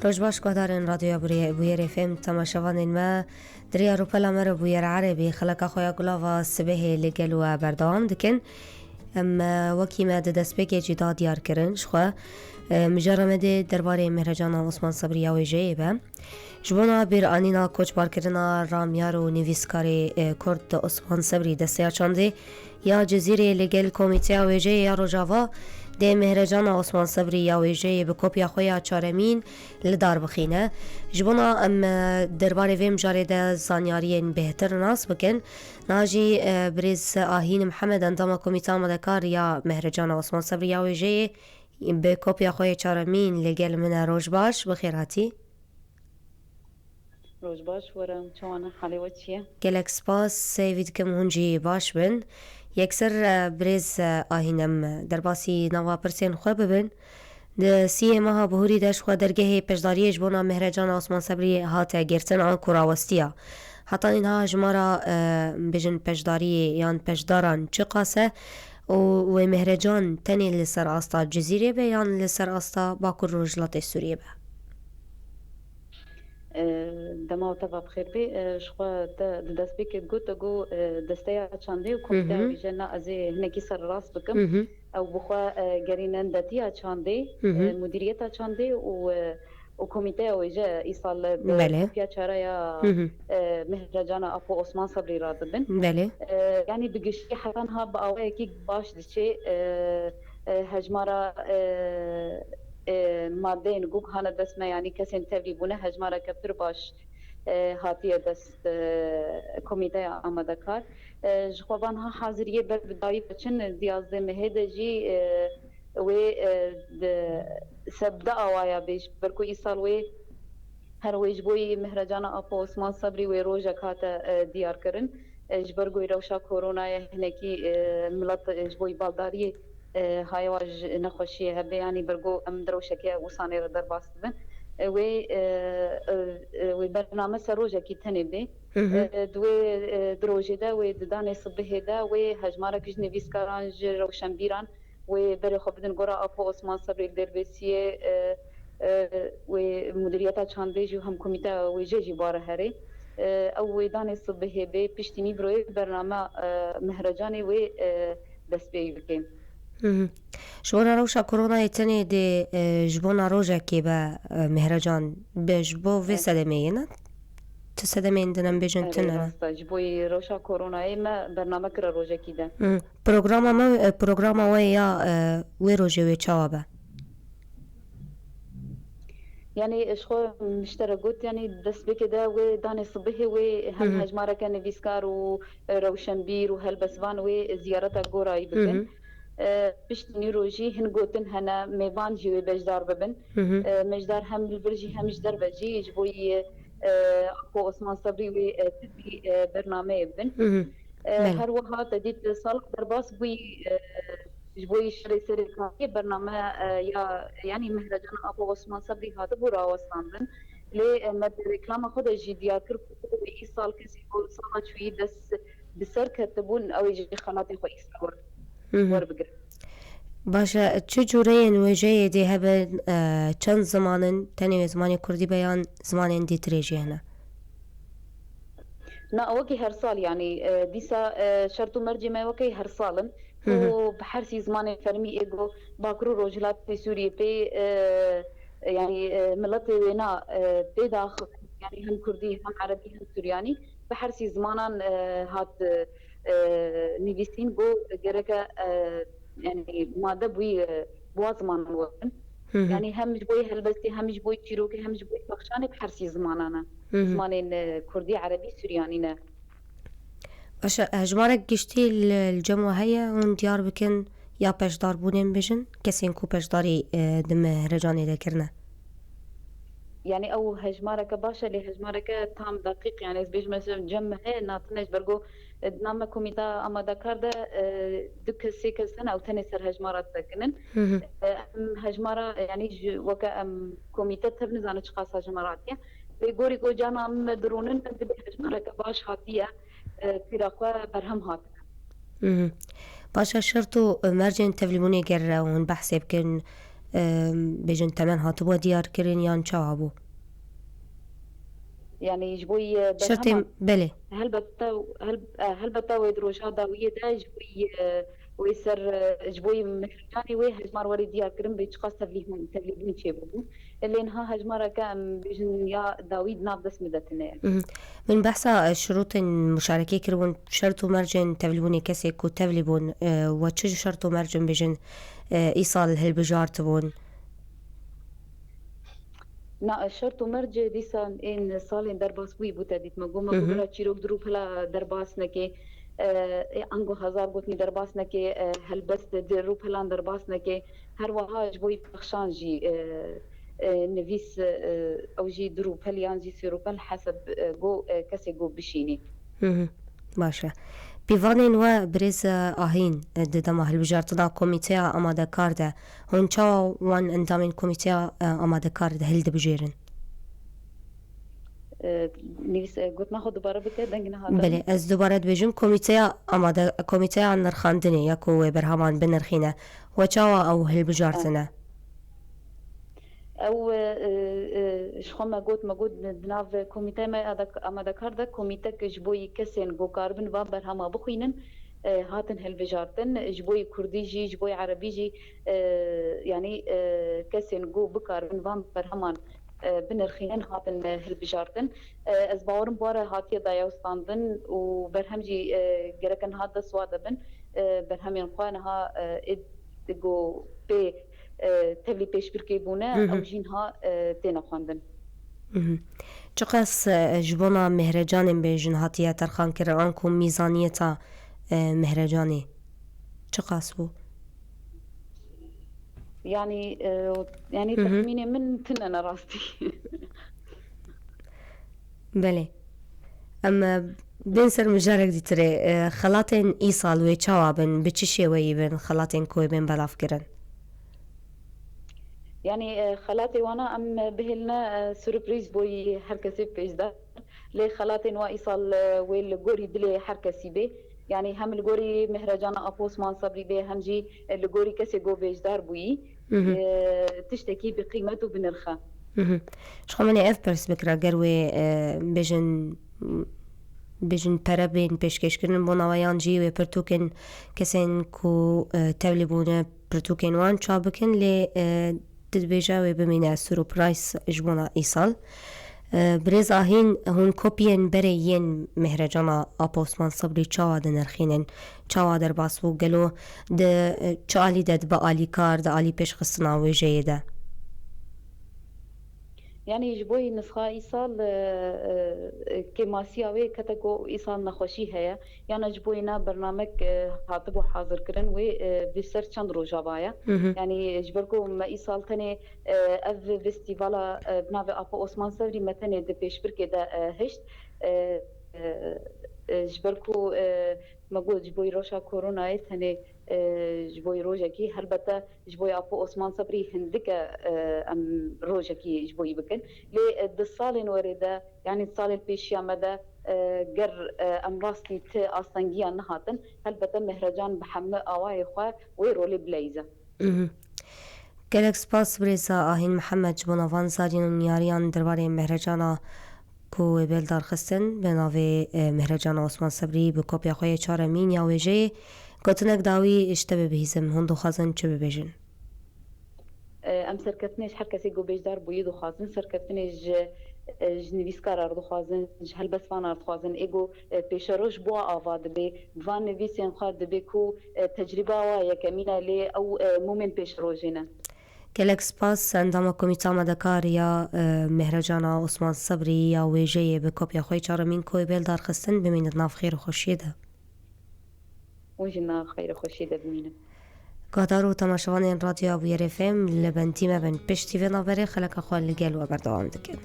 روش باش قدرن رادیو بویر فهم تماشاوان ما دریا رو پلا مرا بویر عربی خلق خویا گلاوا سبه لگل و بردام دکن وکی ما دست بگی جدا دیار کرن شخوا مجرمه درباره مهرجان عثمان صبری و جیبه جبونا بیر آنینا کوچ بار کرنا رامیار و نویسکاری کرد عثمان صبری دستیا چانده یا جزیره لگل کمیته و جی یا روجاوا ده مهرجان عثمان صبری یا ویژه به کپیا خویا چارمین لدار بخینه جبونا درباره ویم جاره ده زانیارین بهتر ناس بکن ناجی بریز آهین محمد اندام کمیته مدکار یا مهرجان عثمان صبری یا ویژه به کپیا خویا چارمین لگل من روش باش بخیراتی روز باش ورم چون حالی و چیه؟ گلک سپاس سیوید کم هنجی باش بن یکسر بریز آهینم در باسی نوا پرسین خواه ببن ده سی ماه بهوری داشت خواه درگه پشداریش بونا مهرجان عثمان صبری هاته گرتن آن کراوستیا حتی اینها جمارا بجن پشداری یان پشداران چه قاسه و مهرجان تنی لسر آستا جزیره به یان لسر آستا باکر رجلات سوریه به دما تبا بخیر بی شخوا دست بی گوت گو دسته چانده و کمیته ویژه نا از هنگی سر راست بکم او بخوا گرینن دتی چانده مدیریت چانده و کمیته ویژه ایسال بیا چرا یا مهرجان اپو عثمان صبری را دبن یعنی بگشتی حتان ها با آوه کی باش دچه هجمارا ماده نگوک هانا دست ما یعنی کسی تبلی بونه هجمارا کبتر باش هاتیه دست کمیته آماده کار جخوابان ها حاضریه بر بدایی بچن دیازده مهده جی و سبدا آوایا بیش برکو ایسال و هر ویج بوی مهرجان اپو عثمان صبری و روژا کاتا دیار کرن جبرگوی روشا کورونا هنکی ملت جبوی بالداری های واج نخوشی هبه یعنی برگو ام دروشکی وسانی را در باست بن و برنامه سروجه کی تنی بی دوی دروجه ده و ددان صبح ده و هجمارا کج نویسکاران روشن بیران و بر خو بدن گورا اپو عثمان صبری درویسیه و مدیریت چانده جو هم کمیته و جی باره هری او دان صبح بی پشتیمی بروی برنامه مهرجانی و دست بی بکیم شونا روشا کرونا ایتنی دی جبونا روژا کی با مهرجان بجبو و سدمینه تو سدمین دنم بجن تنه جبوی روشا کرونا ما برنامه کرا روژا کی ده پروگرام ما یا و روژه و چوابه يعني شخو مشتركوت يعني دس بكده وداني صبحي وهم هجمارة كان فيسكار وروشنبير وهالبسفان وزيارتها قوراي بكن بشت نيروجي هنقوتن هنا ميبان جيوي بجدار ببن مجدار هم البرجي هم مجدار بجي جبوي أكو عثمان صبري وتدي برنامج بن هر وقت تديت صالح درباس بوي جبوي شري سرقة برنامج يعني مهرجان أبو عثمان صبري هذا برا وصلنا ليه مد ركلام خود جديا كرب أي سال كسي كل سنة شوي بس بسر كتبون أو يجي خلاطي خو إسرائيل وربقر باشا چه جورين وجه دي هبن چند زمانن تاني زماني كردي بيان زمانن دي تريجي هنا نا وكي هر سال يعني ديسا شرطو مرجي ما وكي هر سالن وبحرسي زمان فرمي إيجو باكرو روجلات في سوريا بي يعني ملت وينا بي داخل يعني هم كردي هم عربي هم سورياني بحرسي زمانا هات نيفيسين جو جركا يعني ماده بوي بوازمان وين يعني هم جبوي هلبستي هم جبوي تشيروكي هم جبوي بخشاني بحرسي زمانانا زمانين كردي عربي سوريانينا باشه هجمارك گشتی الجمع هيا هون دیار بکن یا پشدار بودن بجن کسی انکو پشداری دم رجانی دکرنه يعني او هجمارك باشا اللي هجمارك تام دقيق يعني بيج مثلا جمع هي ناتنج برجو نام كوميتا اما دكار ده دك سيك سنه او تاني سر هجمارات سكنن هجمارة يعني وكا كوميتا تبني زانو خاصه هجمارات بيقولي جو جانا مدرونن بدي هجمارك باش هاتيه فراقه برهم هات باشا شرطو مرجن تفلموني قرر ون بحثي بكن بيجن تمن هاتبو ديار كرين يان چاوابو يعني جبوي شرطي برهما بله هل بتاوي دروش هذا ويدا جبوي ويسر جبوي مهرجاني وي هجمار وري ديار كرم بيتشخاص تبليغون شيبو اللي انها هجمارة كان بيجن يا داويد نافدس مدتنا من بحث شروط المشاركة كرون شرط مرجن تبلبوني كسي كو تبلبون وچه شرط مرجن بيجن إيصال هالبجار تبون نا شرط مرج دیسان این سالین درباس وی بوده دیت مگو بلا چیروک دروپ هلا درباس نکه انگو هزار گوتنی درباس نکه هل بست دروپ هلا درباس نکه هر وها جبوی بخشان جی نویس او جی دروپ هلیان جی سیروپل حسب جو کسی جو بشینی باشه بیوانین و برز آهین ددما هالبجارتنا کمیته آماده کرده هونچا وان اندامین کمیته آماده کرده هل دبجیرن نویس گوت نخود دوباره بکه دنگنا ها بله از دوباره بجم کمیته آماده کمیته آن نرخاندنی یکو برهمان بنرخینه و چاوا او هالبجارتنا او شخو ما قلت بناف كوميتي ما هذا كاردا كوميتي جبوي كسين جو كاربن و برهما بخوينن هاتن هالفجارتن جبوي كردي جي جبوي عربي جي يعني كسين جو بكاربن و برهمان بنرخينن هاتن هالفجارتن از باورم بواره هاتي دايوستاندن و برهم جي جركن هذا سواده بن برهم ينقوانها ادگو بي تبلی پیش برکی بونه او جینها تینا خواندن چقاس جبونا مهرجان بیجن هاتیه ترخان کرن آنکو میزانیتا مهرجانی چقاس بو؟ يعني تخميني من تننا راستي بله اما بنسر مجارك دي تري خلاتين ايصال ويچاوابن بچشي ويبن خلاتين كوي بن بلاف کرن يعني خلاتي وانا ام بهلنا سوربريز بوي هركسي بيج ده لي خلاتي نوا ايصال ويل غوري دلي هركسي بي يعني هم الغوري مهرجان ابوس مان صبري بي هم جي الغوري كسي جو بيج دار بوي تشتكي بقيمته بنرخه شخو مني اف برس بكرا قروي بيجن پربين پیشکش کرن بوناویان جی و پرتوکن کسین کو تبلی بونه پرتوکن وان چابکن لی تدبيجا وبمينا سوربرايس جبونا إيصال بريز آهين هون كوبيين بريين مهرجانا آبوسمان صبري چاوا دنرخينن چاوا در باسبو گلو ده چالی ده بآلی کار ده آلی پیش خستنا ويجي ده يعني جبوي نسخة إيصال كماسياوي كتاكو إيصال نخوشي هيا يعني جبوينا برنامج هاتبو حاضر كرن و بسر چند روجا بايا يعني جبركو ما إيصال تاني اف فيستيفالا بناوي أبو عثمان صبري متاني ده بيش بركي ده هشت جبركو مقول جبوي روشا كورونا تاني جبوي روجاكي هلبتا جبوي أبو عثمان صبري هندكا أم روجاكي جبوي بكن لي الصالين ورده يعني الصال البيشيا مدى قر أم راستي ت أصنجيا نهاتن هلبتا مهرجان بحمل أواي خوا ويرولي بليزة گلک سپاس بريزا آهين محمد جبوناوان زارين ياريان درباري مهرجانا کو بلدار خستن بناوی مهرجان عثمان صبری به کپی خوی چهارمین یا ویژه گوتنک داوی اشتبه بهیزم هندو خازن چه ببیجن ام سرکتنیش هر کسی گو بیجدار بویدو خازن سرکتنیش جنویسکار اردو خازن هل بس فان اردو خازن ایگو پیشروش بوا آواد به وان نویسین خواد به کو تجربه و یکمینا لی او مومن پیشروجینا گلک سپاس اندام کمیتا مدکار یا مهرجانا عثمان صبری یا ویژه به کپی خوی چهارمین کوی بلدار خستن بمیند ناف خیر و خوشیده وجنا خير خوشيده بمينه قادروا تماشوان راديو ابو يرفم لبنتي ما بن بشتي في نظري خلق اخوان لقال وبردوام دكن